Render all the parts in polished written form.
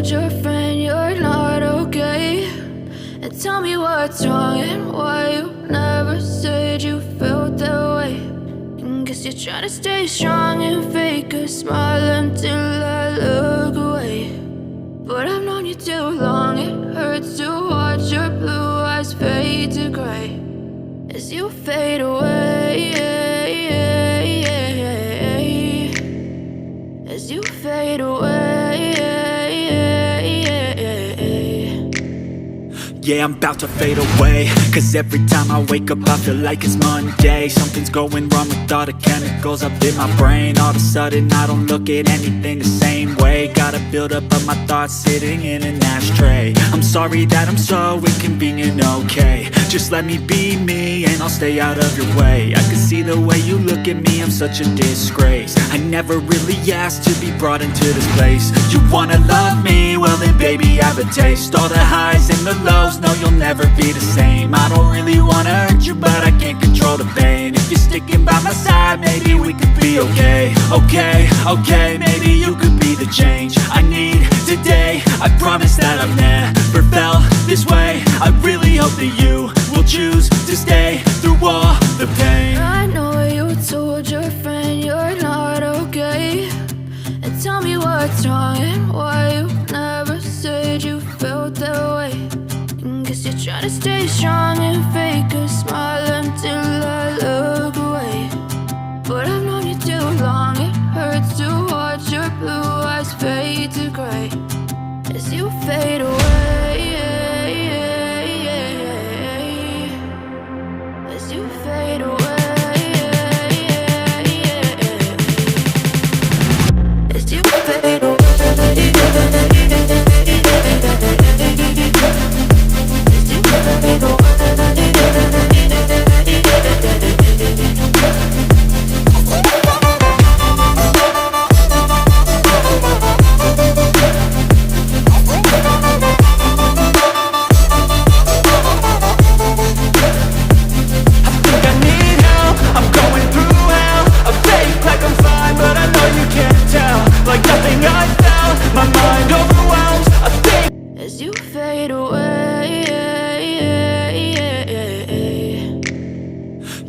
told your friend you're not okay? And tell me what's wrong and why you never said you felt that way. And guess you're trying to stay strong and fake a smile until I look away. But I've known you too long, it hurts to watch your blue eyes fade to gray as you fade away, as you fade away. Yeah, I'm about to fade away, cause every time I wake up I feel like it's Monday. Something's going wrong with all the chemicals up in my brain. All of a sudden I don't look at anything the same way. Got a buildup of my thoughts sitting in an ashtray. I'm sorry that I'm so inconvenient, okay? Just let me be me and I'll stay out of your way. I can see the way you look at me, I'm such a disgrace. I never really asked to be brought into this place. You wanna love me? Well then baby have a taste. All the highs and the lows, no, you'll never be the same. I don't really wanna hurt you, but I can't control the pain. If you're sticking by my side, maybe we could be okay. Okay, maybe you could be the change I need today. I promise that I've never felt this way. I really hope that you will choose to stay through all the pain. I know you told your friend you're not okay. And tell me what's wrong and why you never said you felt that way. Guess you're trying to stay strong and fake a smile until I look away. But I've known you too long, it hurts to watch your blue eyes fade to gray as you fade away, as you fade away, as you fade away.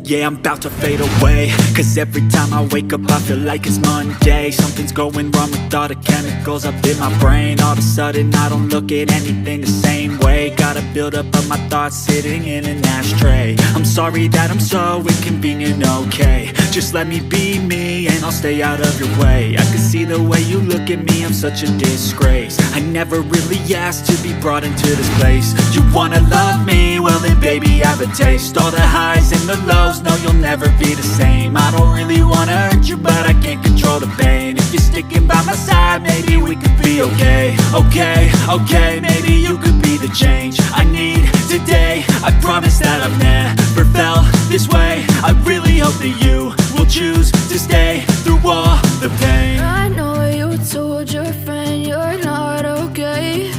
Yeah, I'm about to fade away, cause every time I wake up I feel like it's Monday. Something's going wrong with all the chemicals up in my brain. All of a sudden I don't look at anything the same way. Got a buildup of my thoughts sitting in an ashtray. I'm sorry that I'm so inconvenient, okay? Just let me be me and I'll stay out of your way. I can see the way you look at me, I'm such a disgrace. I never really asked to be brought into this place. You wanna love me? Well then baby have a taste. All the highs and the lows, no, you'll never be the same. I don't really wanna hurt you, but I can't control the pain. If you're sticking by my side, maybe we could be okay. Okay, maybe you could be the change I need today. I promise that I've never felt this way. I really hope that you will choose to stay through all the pain. I know you told your friend you're not okay.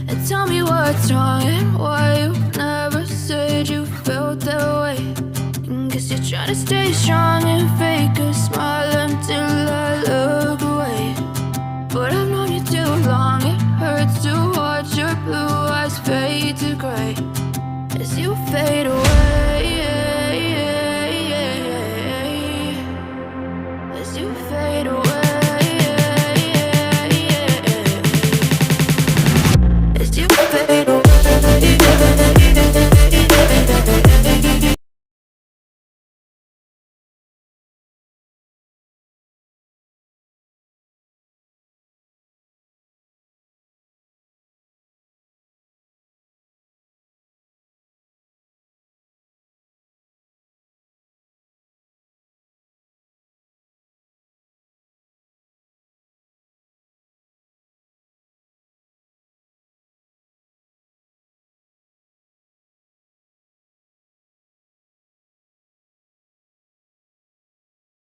And tell me what's wrong and why you never said you felt that way. Guess you're trying to stay strong and fake